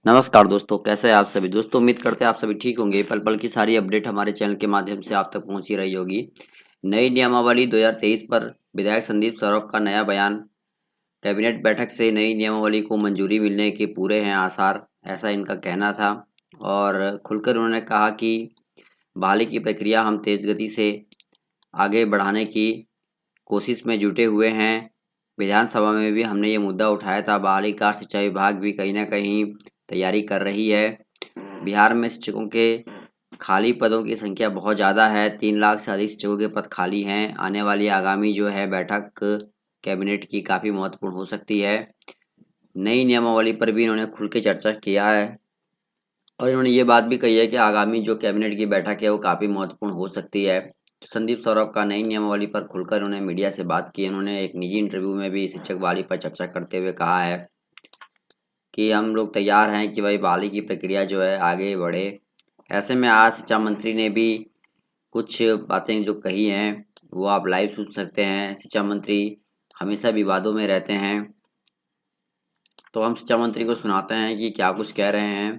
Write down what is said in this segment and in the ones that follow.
नमस्कार दोस्तों, कैसे हैं आप सभी दोस्तों। उम्मीद करते हैं आप सभी ठीक होंगे। पल पल की सारी अपडेट हमारे चैनल के माध्यम से आप तक पहुंची रही होगी। नई नियमावली 2023 पर विधायक संदीप सौरभ का नया बयान। कैबिनेट बैठक से नई नियमावली को मंजूरी मिलने के पूरे हैं आसार, ऐसा इनका कहना था। और खुलकर उन्होंने कहा कि बहाली की प्रक्रिया हम तेज गति से आगे बढ़ाने की कोशिश में जुटे हुए हैं। विधानसभा में भी हमने ये मुद्दा उठाया था। बहाली का सिंचाई विभाग भी कहीं ना कहीं तैयारी कर रही है। बिहार में शिक्षकों के खाली पदों की संख्या बहुत ज़्यादा है। 3 लाख से अधिक शिक्षकों के पद खाली हैं। आने वाली आगामी जो है बैठक कैबिनेट की काफ़ी महत्वपूर्ण हो सकती है। नई नियमावली पर भी इन्होंने खुल के चर्चा किया है और इन्होंने ये बात भी कही है कि आगामी जो कैबिनेट की बैठक है वो काफ़ी महत्वपूर्ण हो सकती है। तो संदीप सौरभ का नई नियमावली पर खुलकर उन्होंने मीडिया से बात की। उन्होंने एक निजी इंटरव्यू में भी शिक्षक बहाली पर चर्चा करते हुए कहा है कि हम लोग तैयार हैं कि भाई बहाली की प्रक्रिया जो है आगे बढ़े। ऐसे में आज शिक्षा मंत्री ने भी कुछ बातें जो कही हैं वो आप लाइव सुन सकते हैं। शिक्षा मंत्री हमेशा विवादों में रहते हैं, तो हम शिक्षा मंत्री को सुनाते हैं कि क्या कुछ कह रहे हैं।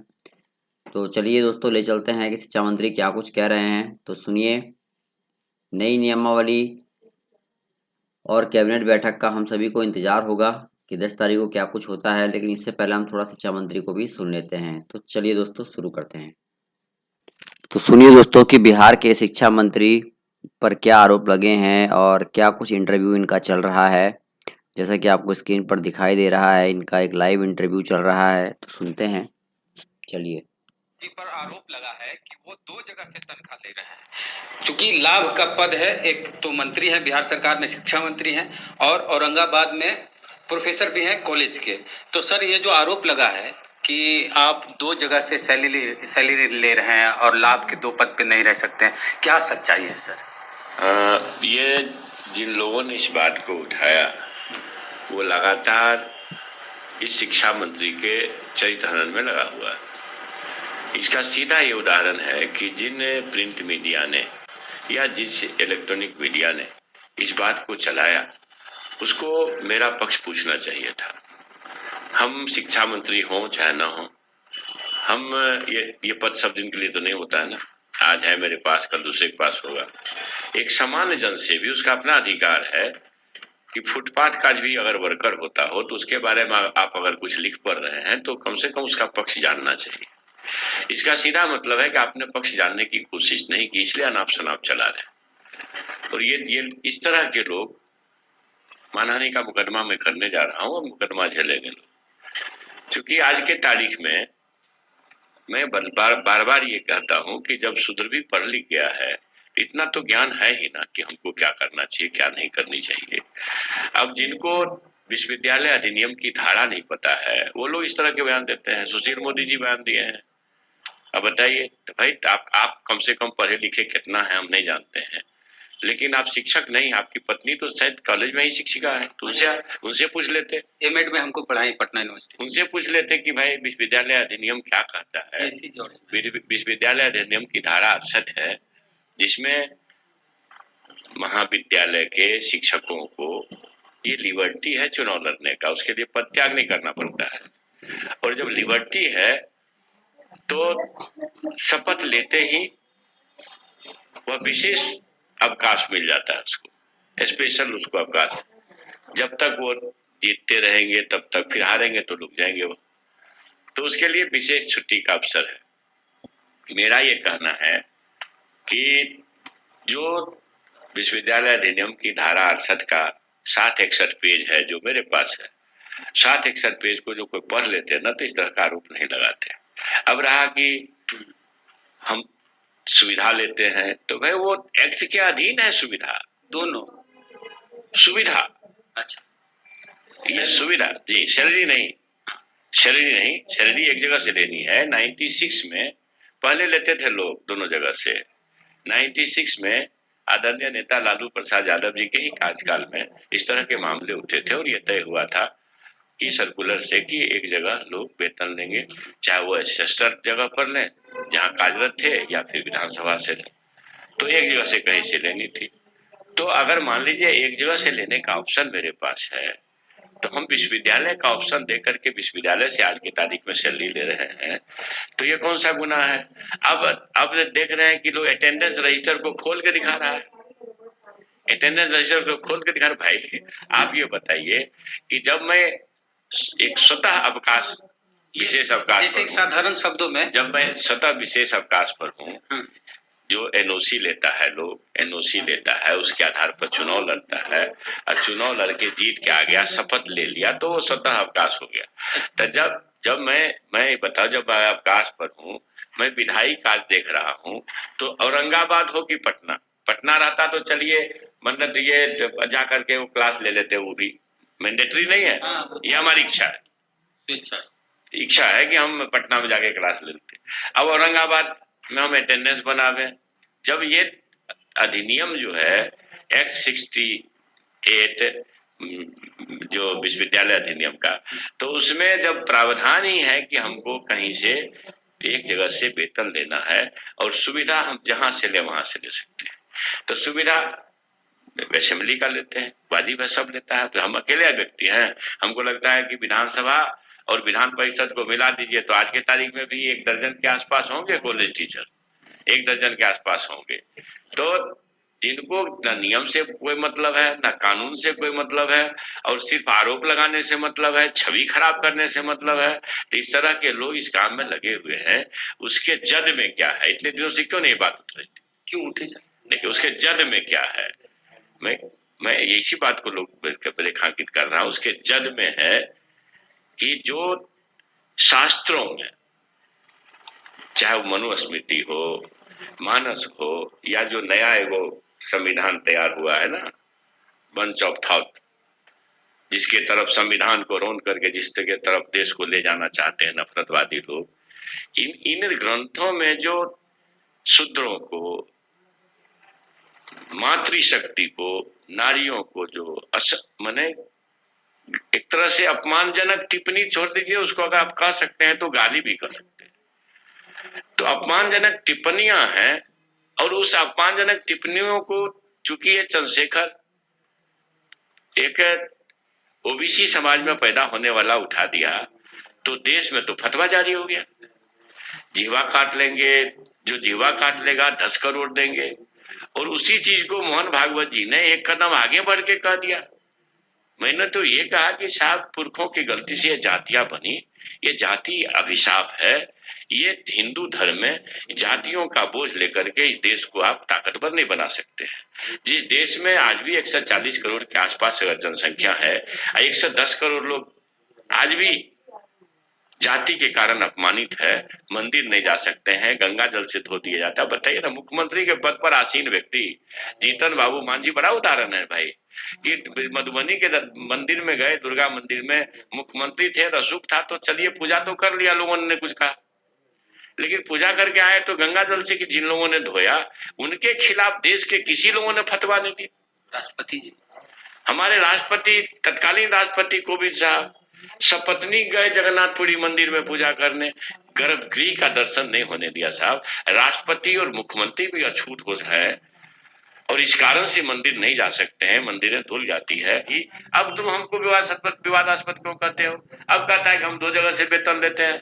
तो चलिए दोस्तों, ले चलते हैं कि शिक्षा मंत्री क्या कुछ कह रहे हैं, तो सुनिए। नई नियमावली और कैबिनेट बैठक का हम सभी को इंतजार होगा कि 10 तारीख को क्या कुछ होता है, लेकिन इससे पहले हम थोड़ा शिक्षा मंत्री को भी सुन लेते हैं। तो चलिए दोस्तों, शुरू करते हैं। तो सुनिए दोस्तों कि बिहार के शिक्षा मंत्री पर क्या आरोप लगे हैं और क्या कुछ इंटरव्यू इनका चल रहा है। जैसा कि आपको स्क्रीन पर दिखाई दे रहा है, इनका एक लाइव इंटरव्यू चल रहा है, तो सुनते हैं। चलिए। पर आरोप लगा है कि वो 2 जगह से तनख्वाह ले रहे हैं। चूंकि लाभ का पद है, एक तो मंत्री है बिहार सरकार में, शिक्षा मंत्री हैं, और औरंगाबाद में प्रोफेसर भी हैं कॉलेज के। तो सर, ये जो आरोप लगा है कि आप 2 जगह से सैलरी ले रहे हैं और लाभ के 2 पद पे नहीं रह सकते हैं, क्या सच्चाई है सर? ये जिन लोगों ने इस बात को उठाया वो लगातार इस शिक्षा मंत्री के चरित्र हनन में लगा हुआ है। इसका सीधा ये उदाहरण है कि जिन प्रिंट मीडिया ने या जिस इलेक्ट्रॉनिक मीडिया ने इस बात को चलाया उसको मेरा पक्ष पूछना चाहिए था। हम शिक्षा मंत्री हों चाहे ना हो, हम ये पद सब दिन के लिए तो नहीं होता है ना। आज है मेरे पास, कल दूसरे के पास होगा। एक सामान्य जन से भी उसका अपना अधिकार है कि फुटपाथ का भी अगर वर्कर होता हो तो उसके बारे में आप अगर कुछ लिख पढ़ रहे हैं तो कम से कम उसका पक्ष जानना चाहिए। इसका सीधा मतलब है कि आपने पक्ष जानने की कोशिश नहीं की, इसलिए अनाप शनाप चला रहे। और ये इस तरह के लोग, मानहानि का मुकदमा मैं करने जा रहा हूँ और मुकदमा झेलेंगे लोग। क्योंकि आज के तारीख में मैं बार बार ये कहता हूँ कि जब शूद्र भी पढ़ लिख गया है, इतना तो ज्ञान है ही ना कि हमको क्या करना चाहिए क्या नहीं करनी चाहिए। अब जिनको विश्वविद्यालय अधिनियम की धारा नहीं पता है वो लोग इस तरह के बयान देते हैं। सुशील मोदी जी बयान दिए हैं। अब बताइए तो भाई, आप कम से कम पढ़े लिखे कितना है हम नहीं जानते हैं, लेकिन आप शिक्षक नहीं, आपकी पत्नी तो शायद कॉलेज में ही शिक्षिका है, तो उनसे पूछ लेते। एमएड में हमको पढ़ाई पटना यूनिवर्सिटी, उनसे पूछ लेते कि भाई विश्वविद्यालय अधिनियम क्या कहता है। विश्वविद्यालय अधिनियम की धारा 68 है जिसमें महाविद्यालय के शिक्षकों को ये लिबर्टी है चुनाव लड़ने का, उसके लिए पद त्याग नहीं करना पड़ता है। और जब लिबर्टी है तो शपथ लेते ही वह विशेष अवकाश मिल जाता है उसको, स्पेशल उसको अवकाश। जब तक वो जीतते रहेंगे तब तक, फिर हारेंगे तो रुक जाएंगे वो, तो उसके लिए विशेष छुट्टी का अवसर है। मेरा ये कहना है कि जो विश्वविद्यालय अधिनियम की धारा 68 का 761 पेज है जो मेरे पास है, 761 पेज को जो कोई पढ़ लेते हैं ना तो इस तरह का आरोप नहीं लगाते। अब रहा कि हम सुविधा लेते हैं, तो भाई वो एक्ट के अधीन है सुविधा, दोनों सुविधा। अच्छा, ये सुविधा जी, सैलरी नहीं। सैलरी एक जगह से लेनी है। 96 में पहले लेते थे लोग दोनों जगह से। 96 में आदरणीय नेता लालू प्रसाद यादव जी के ही कार्यकाल में इस तरह के मामले उठे थे और ये तय हुआ था कि सर्कुलर से कि एक जगह लोग वेतन लेंगे, चाहे वो असिस्टेंट जगह पर लें जहाँ कार्यरत थे या फिर विधानसभा से लें, तो एक जगह से कहीं से लेनी थी। तो अगर मान लीजिए एक जगह से लेने का ऑप्शन मेरे पास है तो हम विश्वविद्यालय का ऑप्शन दे करके विश्वविद्यालय से आज की तारीख में सैलरी ले रहे हैं, तो ये कौन सा गुनाह है? अब देख रहे हैं कि लोग अटेंडेंस रजिस्टर को खोल के दिखा रहा है, अटेंडेंस रजिस्टर को खोल के दिखा रहा। भाई आप ये बताइए कि जब मैं एक स्वतः अवकाश, विशेष अवकाश, जैसे साधारण शब्दों में, जब मैं स्वतः विशेष अवकाश पर हूँ, जो एनओसी लेता है, लोग एनओसी लेता है, उसके आधार पर चुनाव लड़ता है, और चुनाव लड़के जीत के आ गया, शपथ ले लिया, तो वो स्वतः अवकाश हो गया। तो जब मैं बताओ, जब मैं अवकाश पर हूँ, मैं विधायी कार्य देख रहा हूँ, तो औरंगाबाद हो कि पटना रहता तो चलिए, मतलब ये जा करके वो क्लास ले लेते, वो भी मैंडेटरी नहीं है। ये हमारी इच्छा है कि हम पटना में जाके क्लास ले लेते। अब औरंगाबाद में हम अटेंडेंस बनावे, जब ये अधिनियम जो है एक्ट 68 जो विश्वविद्यालय अधिनियम का, तो उसमें जब प्रावधान ही है कि हमको कहीं से एक जगह से वेतन लेना है, और सुविधा हम जहां से ले वहां से ले सकते हैं। तो सुविधा असेंबली का लेते हैं, वाजिब है, सब लेता है। तो हम अकेले व्यक्ति हैं, हमको लगता है कि विधानसभा और विधान परिषद को मिला दीजिए तो आज के तारीख में भी 1 दर्जन के आसपास होंगे कॉलेज टीचर, 1 दर्जन के आसपास होंगे। तो जिनको न नियम से कोई मतलब है, न कानून से कोई मतलब है, और सिर्फ आरोप लगाने से मतलब है, छवि खराब करने से मतलब है, तो इस तरह के लोग इस काम में लगे हुए हैं। उसके जद में क्या है? इतने दिनों से क्यों नहीं बात उठ रही थी? क्यों उठी सर? देखिए उसके जद में क्या है, मैं इसी बात को लोग रेखांकित कर रहा हूं। उसके जद में है कि जो शास्त्रों में, चाहे वो मनुस्मृति हो, मानस हो, या जो नया एगो संविधान तैयार हुआ है ना, बंच ऑफ थॉट, जिसके तरफ संविधान को रोन करके जिसके तरफ देश को ले जाना चाहते हैं नफरतवादी लोग, इन ग्रंथों में जो शूद्रों को, मातृशक्ति को, नारियों को जो माने एक तरह से अपमानजनक टिप्पणी, छोड़ दीजिए उसको, अगर आप कह सकते हैं तो गाली भी कर सकते हैं, तो अपमानजनक टिप्पणियां हैं। और उस अपमानजनक टिप्पणियों को चूंकि ये चंद्रशेखर एक ओबीसी समाज में पैदा होने वाला उठा दिया, तो देश में तो फतवा जारी हो गया, जीवा काट लेंगे, जो जीवा काट लेगा 10 करोड़ देंगे। और उसी चीज को मोहन भागवत जी ने एक कदम आगे बढ़ के कह दिया। मैंने तो ये कहा कि साहब पुरखों की गलती से ये जातियां बनी, ये जाति अभिशाप है। ये हिंदू धर्म में जातियों का बोझ लेकर के इस देश को आप ताकतवर नहीं बना सकते हैं। जिस देश में आज भी 140 करोड़ के आसपास अगर जनसंख्या है, 110 करोड़ लोग आज भी जाति के कारण अपमानित है, मंदिर नहीं जा सकते हैं, गंगा जल से धो दिया जाता है। बताइए ना, मुख्यमंत्री के पद पर आसीन व्यक्ति जीतन बाबू मांझी बड़ा उदाहरण है भाई, कि मधुबनी के मंदिर में गए, दुर्गा मंदिर में, मुख्यमंत्री थे, रसूख था, तो चलिए पूजा तो कर लिया, लोगों ने कुछ कहा, लेकिन पूजा करके आए तो गंगा जल से कि जिन लोगों ने धोया उनके खिलाफ देश के किसी लोगों ने फतवा नहीं दिया। राष्ट्रपति जी, हमारे राष्ट्रपति, तत्कालीन राष्ट्रपति कोविंद साहब सपत्नी गए जगन्नाथपुरी मंदिर में पूजा करने, गर्भगृह का दर्शन नहीं होने दिया साहब। राष्ट्रपति और मुख्यमंत्री भी अछूत हो है, और इस कारण से मंदिर नहीं जा सकते हैं, मंदिरें धुल जाती है कि अब तुम हमको विवादास्पद क्यों कहते हो? अब कहता है कि हम 2 जगह से वेतन लेते हैं।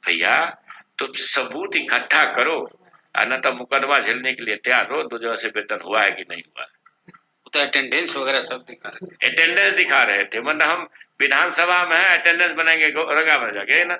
भैया तो सबूत इकट्ठा करो, न तो मुकदमा झेलने के लिए तैयार हो, 2 जगह से वेतन हुआ है कि नहीं हुआ। तो अटेंडेंस वगैरह सब दिखा रहे थे, अटेंडेंस दिखा रहे थे, मतलब हम विधानसभा में अटेंडेंस बनाएंगे औरंगाबाद जाके ना,